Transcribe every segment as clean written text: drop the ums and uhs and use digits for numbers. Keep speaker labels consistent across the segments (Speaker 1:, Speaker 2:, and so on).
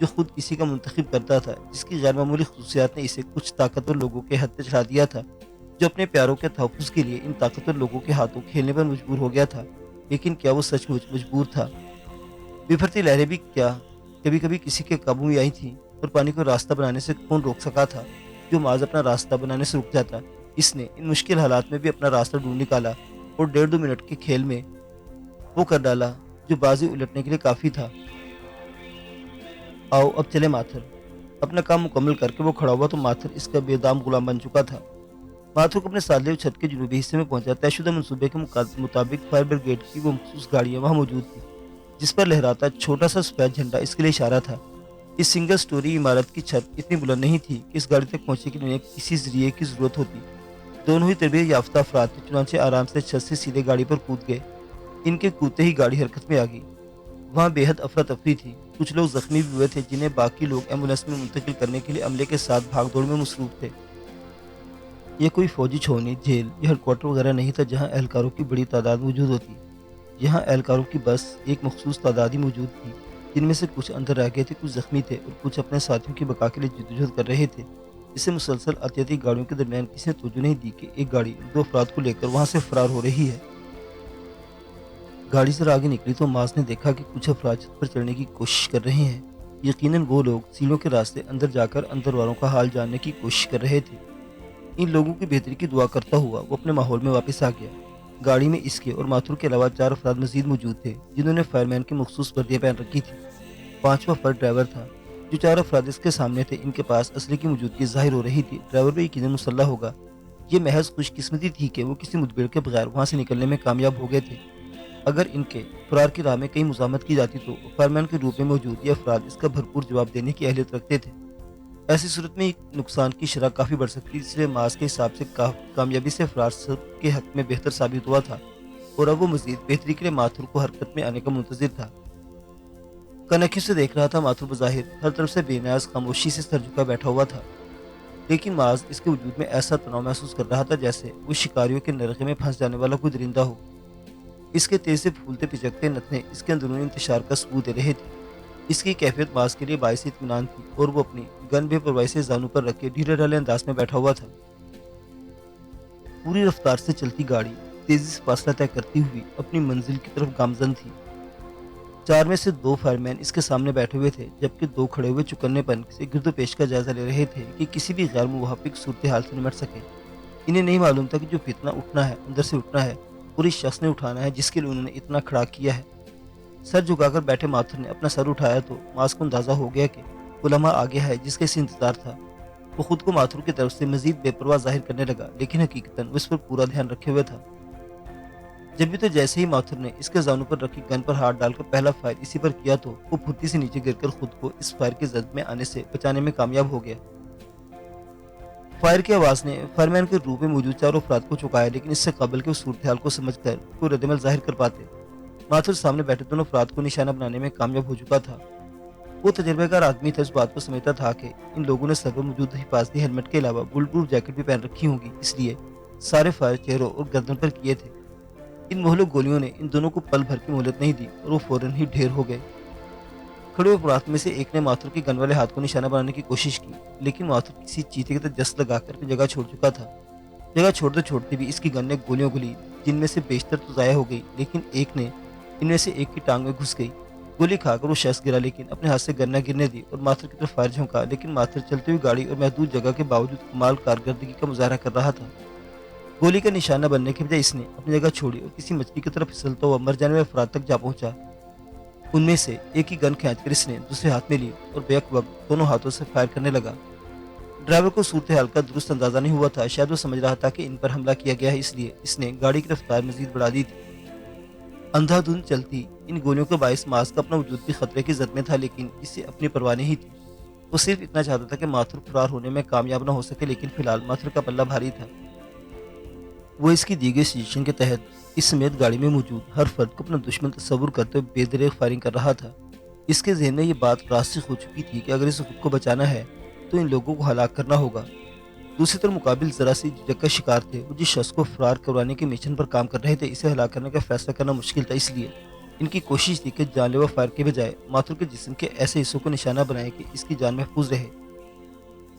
Speaker 1: جو خود اسی کا منتخب کرتا تھا، جس کی غیر معمولی خصوصیات نے اسے کچھ طاقتور لوگوں کے حد پہ چڑھا دیا تھا، جو اپنے پیاروں کے تحفظ کے لیے ان طاقتور لوگوں کے ہاتھوں کھیلنے پر مجبور ہو گیا تھا۔ لیکن کیا وہ سچ مچ مجبور تھا؟ بفرتی لہریں بھی کیا کبھی کبھی کسی کے قابو میں آئی تھیں، اور پانی کو راستہ بنانے سے کون روک سکا تھا؟ جو محض اپنا راستہ بنانے سے رک جاتا، اس نے ان مشکل حالات میں بھی اپنا راستہ ڈھونڈ نکالا اور 1.5-2 منٹ کے کھیل میں وہ کر ڈالا جو بازی الٹنے کے لیے کافی تھا۔ آؤ اب چلے ماتھر۔ اپنا کام مکمل کر کے وہ کھڑا ہوا تو ماتھر اس کا بے دام غلام بن چکا تھا۔ ماتھر کو اپنے سادے چھت کے جنوبی حصے میں پہنچا۔ طے شدہ منصوبے کے مطابق فائر بریگیڈ کی وہ مخصوص گاڑیاں وہاں موجود تھیں، جس پر لہراتا چھوٹا سا سفید جھنڈا اس کے لیے اشارہ تھا۔ اس سنگل سٹوری عمارت کی چھت اتنی بلند نہیں تھی کہ اس گاڑی تک پہنچنے کے لیے انہیں کسی ذریعے کی ضرورت ہوتی۔ دونوں ہی تربیت یافتہ افراد تھے، چنانچہ آرام سے چھت سے سیدھے گاڑی پر کود گئے۔ ان کے کودتے ہی گاڑی حرکت میں آ گئی۔ وہاں بے حد افراتفری تھی۔ کچھ لوگ زخمی بھی ہوئے تھے، جنہیں باقی لوگ ایمبولینس میں منتقل کرنے کے لیے عملے کے ساتھ بھاگ دوڑ میں مصروف تھے۔ یہ کوئی فوجی چھاؤنی، جیل یا ہیڈ کوارٹر وغیرہ نہیں تھا جہاں اہلکاروں کی بڑی تعداد موجود ہوتی۔ یہاں اہلکاروں کی بس ایک مخصوص تعداد ہی موجود تھی، جن میں سے کچھ اندر رہ گئے تھے، کچھ زخمی تھے اور کچھ اپنے ساتھیوں کی بقا کے لیے جدوجہد کر رہے تھے۔ اسے مسلسل آتی گاڑیوں کے درمیان کسی نے توجہ نہیں دی کہ ایک گاڑی 2 افراد کو لے کر وہاں سے فرار ہو رہی ہے۔ گاڑی سے آگے نکلی تو ماز نے دیکھا کہ کچھ افراد چھت پر چڑھنے کی کوشش کر رہے ہیں۔ یقیناً وہ لوگ سیڑھیوں کے راستے اندر جا کر اندر والوں کا حال جاننے کی کوشش کر رہے تھے۔ ان لوگوں کی بہتری کی دعا کرتا ہوا وہ اپنے ماحول میں واپس آ گیا۔ گاڑی میں اس کے اور ماتھر کے علاوہ 4 افراد مزید موجود تھے، جنہوں نے فائر مین کی مخصوص وردیاں پہن رکھی تھی۔ 5واں فرد ڈرائیور تھا۔ جو 4 افراد اس کے سامنے تھے، ان کے پاس اسلحے کی موجودگی ظاہر ہو رہی تھی۔ ڈرائیور بھی یقیناً مسلح ہوگا۔ یہ محض خوش قسمتی تھی کہ وہ کسی مدبر کے بغیر وہاں سے نکلنے میں کامیاب ہو گئے تھے۔ اگر ان کے فرار کی راہ میں کہیں مزاحمت کی جاتی تو فائر مین کے روپ میں موجود یہ افراد اس کا بھرپور جواب دینے کی اہلیت رکھتے تھے۔ ایسی صورت میں نقصان کی شرح کافی بڑھ سکتی، اس لیے ماس کے حساب سے کامیابی سے فرار سب کے حق میں بہتر ثابت ہوا تھا، اور اب وہ مزید بہتری کے لیے ماتھر کو حرکت میں آنے کا منتظر تھا۔ کنکھیوں سے دیکھ رہا تھا۔ ماتھر بظاہر ہر طرف سے بے نیاز خاموشی سے سر جھکا بیٹھا ہوا تھا، لیکن ماز اس کے وجود میں ایسا تناؤ محسوس کر رہا تھا جیسے وہ شکاریوں کے نرغے میں پھنس جانے والا کوئی درندہ ہو۔ اس کے تیز سے پھولتے پچکتے نتنے اس کے اندرونی انتشار کا ثبوت دے رہے تھے۔ اس کی کیفیت ماس کے لیے باعث اطمینان تھی، اور وہ اپنی گن بے پرواہی سے زانوں پر رکھ کے ڈھیلے ڈھالے انداز میں بیٹھا ہوا تھا۔ پوری رفتار سے چلتی گاڑی تیزی سے فاصلہ طے کرتی ہوئی اپنی منزل کی طرف گامزن تھی۔ 4 میں سے 2 فائر مین اس کے سامنے بیٹھے ہوئے تھے، جبکہ 2 کھڑے ہوئے چکنے پن سے گرد و پیش کا جائزہ لے رہے تھے کہ کسی بھی غیر موافق صورتحال سے نمٹ سکے۔ انہیں نہیں معلوم تھا کہ جو فتنہ اٹھنا ہے اندر سے اٹھنا ہے، اور اس شخص نے اٹھانا ہے جس کے لیے انہوں نے اتنا کھڑا کیا ہے۔ سر جھکا کر بیٹھے ماتھر نے اپنا سر اٹھایا تو ماس کو اندازہ ہو گیا کہ وہ لمحہ آ گیا ہے جس کا اسے انتظار تھا۔ وہ خود کو ماتھر کی طرف سے مزید بے پرواہ ظاہر کرنے لگا، لیکن حقیقتاً وہ اس پر پورا دھیان رکھے ہوئے تھا۔ جب بھی تو جیسے ہی ماتھر نے اس کے زانوں پر رکھی گن پر ہاتھ ڈال کر پہلا فائر اسی پر کیا تو وہ پھرتی سے نیچے گر کر خود کو اس فائر کے زد میں آنے سے بچانے میں کامیاب ہو گیا۔ فائر کی آواز نے فائر مین کے روپ میں موجود 4 افراد کو چکایا، لیکن اس سے قبل کے اس صورتحال کو سمجھ کر کوئی ردعمل ظاہر کر پاتے، ماتھر سامنے بیٹھے دونوں افراد کو نشانہ بنانے میں کامیاب ہو چکا تھا۔ وہ تجربہ کار آدمی تھا، اس بات کو سمجھتا تھا کہ ان لوگوں نے سر پر موجود حفاظتی ہیلمٹ کے علاوہ بل پروف جیکٹ بھی پہن رکھی ہوں گی، اس لیے سارے فائر چہروں اور گردن پر کیے تھے۔ ان مہلک گولیوں نے ان دونوں کو پل بھر کی مہلت نہیں دی اور وہ فوراً ہی ڈھیر ہو گئے۔ کھڑے ہوئے افراد میں سے ایک نے ماتھر کے گن والے ہاتھ کو نشانہ بنانے کی کوشش کی، لیکن ماتھر کسی چیتے کی طرح جس لگا کر اپنی جگہ چھوڑ چکا تھا۔ جگہ چھوڑتے چھوڑتے بھی اس کی گن نے گولیاں گلی، جن میں سے بیشتر تو ضائع ہو گئی، لیکن ایک نے ان میں سے ایک کی ٹانگ میں گھس گئی۔ گولی کھا کر وہ شخص گرا، لیکن اپنے ہاتھ سے گن نہ گرنے دی اور ماتھر کی طرف فائر جھونکا، لیکن ماتھر چلتی ہوئی گاڑی اور محدود جگہ کے باوجود کمال کارکردگی کا مظاہرہ کر رہا تھا۔ گولی کا نشانہ بننے کے بجائے اس نے اپنی جگہ چھوڑی اور کسی مچھلی کی طرف پھسلتا ہوا مر جانے والے افراد تک جا پہنچا۔ ان میں سے ایک کی گن کھینچ کر اس نے دوسرے ہاتھ میں لی اور بیک وقت دونوں ہاتھوں سے فائر کرنے لگا۔ ڈرائیور کو صورتحال کا درست اندازہ نہیں ہوا تھا، شاید وہ سمجھ رہا تھا کہ ان پر حملہ کیا گیا ہے، اس لیے اس نے گاڑی کی رفتار مزید بڑھا دی تھی۔ اندھا دھند چلتی ان گولیوں کے باعث ماس کا اپنا وجود بھی خطرے کی زد میں تھا، لیکن اسے اپنی پرواہ نہیں تھی۔ وہ صرف اتنا چاہتا تھا کہ ماتھر فرار ہونے میں کامیاب نہ ہو سکے، لیکن فی الحال ماتھر کا پلہ بھاری تھا۔ وہ اس کی دی گئی سجیشن کے تحت اس سمیت گاڑی میں موجود ہر فرد کو اپنا دشمن تصور کرتے ہوئے بے دریغ فائرنگ کر رہا تھا۔ اس کے ذہن میں یہ بات راسخ ہو چکی تھی کہ اگر اسے خود کو بچانا ہے تو ان لوگوں کو ہلاک کرنا ہوگا۔ دوسری طرف مقابل ذرا سی جھجک کا شکار تھے، وہ جس شخص کو فرار کروانے کے مشن پر کام کر رہے تھے، اسے ہلاک کرنے کا فیصلہ کرنا مشکل تھا، اس لیے ان کی کوشش تھی کہ جان لیوا فائر کے بجائے ماتھر کے جسم کے ایسے حصوں کو نشانہ بنائے کہ اس کی جان محفوظ رہے،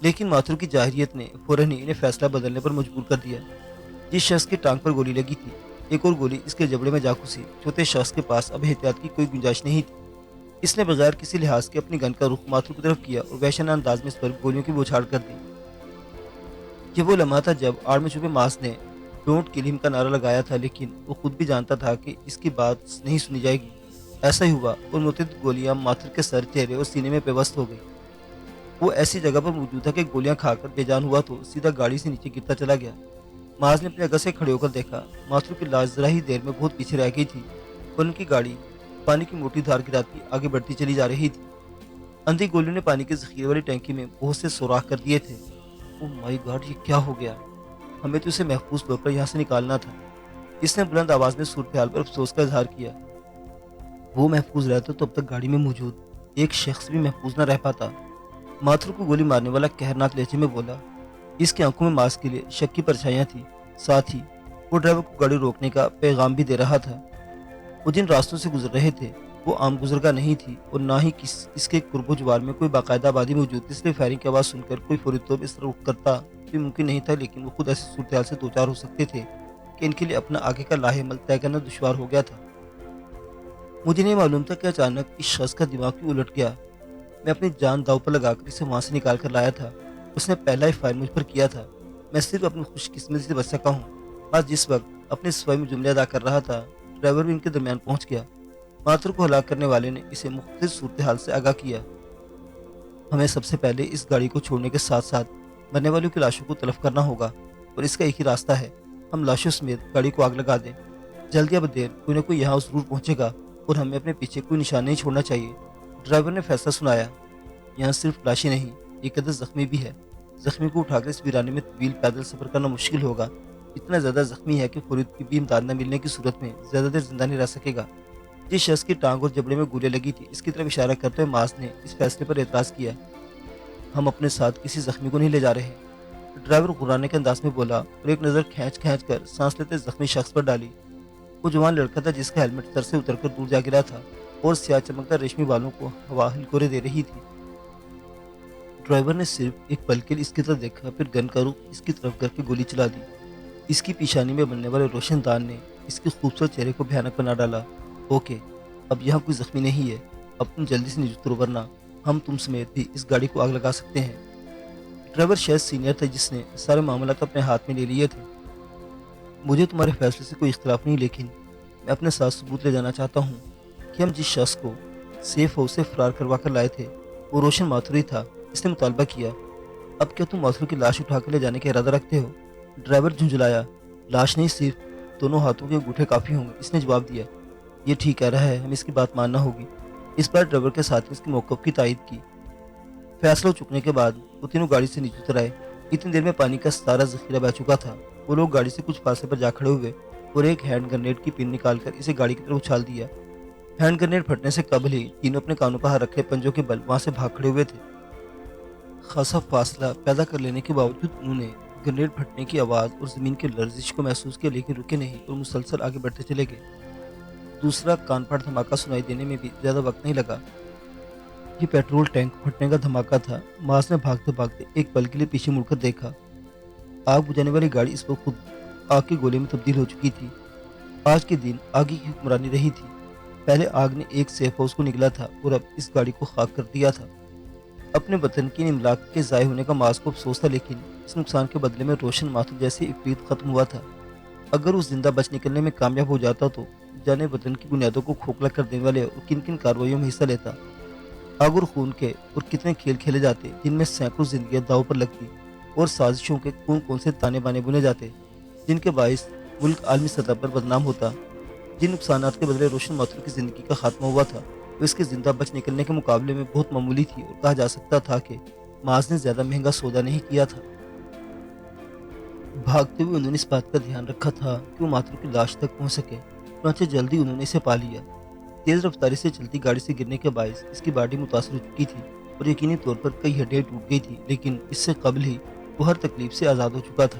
Speaker 1: لیکن ماتھر کی جاہریت نے فوراً ہی انہیں فیصلہ بدلنے پر مجبور کر دیا۔ جس شخص کی ٹانگ پر گولی لگی تھی، ایک اور گولی اس کے جبڑے میں جا گھسی۔ چوتھے شخص کے پاس اب احتیاط کی کوئی گنجائش نہیں تھی۔ اس نے بغیر کسی لحاظ کے اپنی گن کا رخ ماتھر کی طرف کیا اور وحشیانہ انداز میں اس پر گولیوں کی بوچھاڑ کر دی۔ یہ وہ لمحہ تھا جب آڑ میں چھپے ماس نے ڈونٹ کل ہم کا نعرہ لگایا تھا، لیکن وہ خود بھی جانتا تھا کہ اس کی بات نہیں سنی جائے گی۔ ایسا ہی ہوا اور متعدد گولیاں ماتھر کے سر، چہرے اور سینے میں پیوست ہو گئی۔ وہ ایسی جگہ پر موجود تھا کہ گولیاں کھا کر بے جان ہوا تو سیدھا گاڑی سے نیچے گرتا چلا گیا۔ ماز نے اپنی جگہ سے کھڑے ہو کر دیکھا، ماتھر کی لاش ذرا ہی دیر میں بہت پیچھے رہ گئی تھی اور ان کی گاڑی پانی کی موٹی دھار گراتی آگے بڑھتی چلی جا رہی تھی۔ اندھی گولیوں نے پانی کے ذخیرے والی ٹینکی میں بہت سے سوراخ کر دیے تھے۔ او مائی گاڈ، یہ کیا ہو گیا؟ ہمیں تو اسے محفوظ طور پر یہاں سے نکالنا تھا۔ اس نے بلند آواز میں صورتحال پر افسوس کا اظہار کیا۔ وہ محفوظ رہتا تو اب تک گاڑی میں موجود ایک شخص بھی محفوظ نہ رہ پاتا۔ ماتھر کو گولی مارنے والا قہرناک لہجے میں بولا۔ اس کی آنکھوں میں ماس کے لیے شک کی پرچھائیاں تھیں، ساتھ ہی وہ ڈرائیور کو گاڑی روکنے کا پیغام بھی دے رہا تھا۔ وہ جن راستوں سے گزر رہے تھے وہ عام گزرگاہ نہیں تھی اور نہ ہی اس کے قرب و جوار میں کوئی باقاعدہ آبادی موجود تھی، اس لیے فائرنگ کی آواز سن کر کوئی فوری طور پر اس طرح رخ کرتا بھی ممکن نہیں تھا، لیکن وہ خود ایسی صورتحال سے دوچار ہو سکتے تھے کہ ان کے لیے اپنا آگے کا لاہ عمل طے کرنا دشوار ہو گیا تھا۔ مجھے نہیں معلوم تھا کہ اچانک اس شخص کا دماغ کیوں الٹ گیا۔ میں اپنی جان داؤ پر لگا کر اسے وہاں سے نکال کر لایا تھا۔ اس نے پہلا ہی فائر مجھ پر کیا تھا۔ میں صرف اپنی خوش قسمتی سے بچ سکا ہوں۔ آج جس وقت اپنے صفائی میں جملے ادا کر رہا تھا، ڈرائیور بھی ان کے درمیان پہنچ گیا۔ ماتھر کو ہلاک کرنے والے نے اسے مختلف صورتحال سے آگاہ کیا۔ ہمیں سب سے پہلے اس گاڑی کو چھوڑنے کے ساتھ ساتھ مرنے والوں کی لاشوں کو تلف کرنا ہوگا، اور اس کا ایک ہی راستہ ہے، ہم لاشوں سمیت گاڑی کو آگ لگا دیں۔ جلد یا بدیر کوئی نہ کوئی یہاں ضرور پہنچے گا اور ہمیں اپنے پیچھے کوئی نشان نہیں چھوڑنا چاہیے۔ ڈرائیور نے فیصلہ سنایا۔ یہاں صرف لاشیں نہیں، ایک عدد زخمی بھی ہے۔ زخمی کو اٹھا کر اس ویرانے میں طویل پیدل سفر کرنا مشکل ہوگا۔ اتنا زیادہ زخمی ہے کہ فوری طبی امداد نہ ملنے کی صورت میں زیادہ دیر زندہ نہیں رہ سکے گا۔ جس شخص کی ٹانگ اور جبڑے میں گولیاں لگی تھی، اس کی طرف اشارہ کرتے ہوئے ماس نے اس فیصلے پر اعتراض کیا۔ ہم اپنے ساتھ کسی زخمی کو نہیں لے جا رہے، ڈرائیور غرانے کے انداز میں بولا اور ایک نظر کھینچ کھینچ کر سانس لیتے زخمی شخص پر ڈالی۔ وہ جوان لڑکا تھا جس کا ہیلمٹ سر سے اتر کر دور جا گرا تھا اور سیاہ چمکدار ریشمی بالوں کو ہوا ہلکورے دے رہی تھی۔ ڈرائیور نے صرف ایک پل کے لیے اس کی طرف دیکھا، پھر گن کا رخ اس کی طرف کر کے گولی چلا دی۔ اس کی پیشانی میں بننے والے روشن دان نے اس کے خوبصورت چہرے کو بھیانک بنا ڈالا۔ اوکے، اب یہاں کوئی زخمی نہیں ہے، اب تم جلدی سے نیچے اترو ورنہ ہم تم سمیت بھی اس گاڑی کو آگ لگا سکتے ہیں۔ ڈرائیور شاید سینئر تھا جس نے سارے معاملات اپنے ہاتھ میں لے لیے تھے۔ مجھے تمہارے فیصلے سے کوئی اختلاف نہیں، لیکن میں اپنے ساتھ ثبوت لے جانا چاہتا ہوں کہ ہم جس شخص کو سیف ہاؤس سے فرار کروا کر لائے تھے وہ روشن ماتھر ہی تھا۔ اس نے مطالبہ کیا۔ اب کیا تم ماتھر کی لاش اٹھا کر لے جانے کا ارادہ رکھتے ہو؟ ڈرائیور جھنجھلایا۔ لاش نہیں، صرف دونوں ہاتھوں کے انگوٹھے کافی ہوں گے، اس نے جواب دیا۔ یہ ٹھیک کہہ رہا ہے، ہمیں اس کی بات ماننا ہوگی۔ اس بار ڈرائیور کے ساتھ اس کے موقف کی تائید کی۔ فیصلہ ہو چکنے کے بعد وہ تینوں گاڑی سے نیچے اتر آئے۔ اتنی دیر میں پانی کا سارا ذخیرہ بہ چکا تھا۔ وہ لوگ گاڑی سے کچھ فاصلے پر جا کھڑے ہوئے اور ایک ہینڈ گرنیڈ کی پن نکال کر اسے گاڑی کی طرف اچھال دیا۔ ہینڈ گرنیڈ پھٹنے سے قبل ہی تینوں اپنے کانوں پر ہاتھ رکھے پنجوں کے بل وہاں سے بھاگ کھڑے ہوئے تھے۔ خاصا فاصلہ پیدا کر لینے کے باوجود انہوں نے گرنیڈ پھٹنے کی آواز اور زمین کی لرزش کو محسوس کیا، لیکن رکے نہیں اور مسلسل آگے بڑھتے چلے گئے۔ دوسرا کان پھاڑ دھماکہ سنائی دینے میں بھی زیادہ وقت نہیں لگا۔ یہ پیٹرول ٹینک پھٹنے کا دھماکہ تھا۔ ماس نے بھاگتے بھاگتے ایک پل کے لیے پیچھے مڑ کر دیکھا۔ آگ بجھانے والی گاڑی اس وقت خود آگ کے گولے میں تبدیل ہو چکی تھی۔ آج کے دن آگ کی حکمرانی رہی تھی۔ پہلے آگ نے ایک سیف ہاؤس کو نگلا تھا اور اب اس گاڑی کو خاک کر دیا تھا۔ اپنے وطن کی ان املاک کے ضائع ہونے کا ماس کو افسوس تھا، لیکن اس نقصان کے بدلے میں روشن ماتھر جیسی افریت ختم ہوا تھا۔ اگر وہ زندہ بچ نکلنے میں کامیاب ہو جاتا تو جانے وطن کی بنیادوں کو کھوکھلا کر دینے والے اور کن کن کارروائیوں میں حصہ لیتا۔ آگ اور خون کے اور کتنے کھیل کھیلے جاتے جن میں سینکڑوں زندگیاں داؤ پر لگتی اور سازشوں کے کون سے تانے بانے بنے جاتے جن کے باعث ملک عالمی سطح پر بدنام ہوتا۔ جن نقصانات کے بدلے روشن ماتھر کی زندگی کا خاتمہ ہوا تھا وہ اس کے زندہ بچ نکلنے کے مقابلے میں بہت معمولی تھی، اور کہا جا سکتا تھا کہ ماز نے زیادہ مہنگا سودا نہیں کیا تھا۔ بھاگتے ہوئے انہوں نے اس بات کا دھیان رکھا تھا کہ وہ ماتھر کی لاش تک پہنچ سکے، چنانچہ جلدی انہوں نے اسے پا لیا۔ تیز رفتاری سے چلتی گاڑی سے گرنے کے باعث اس کی باڈی متاثر ہو چکی تھی اور یقینی طور پر کئی ہڈیاں ٹوٹ گئی تھی، لیکن اس سے قبل ہی وہ ہر تکلیف سے آزاد ہو چکا تھا۔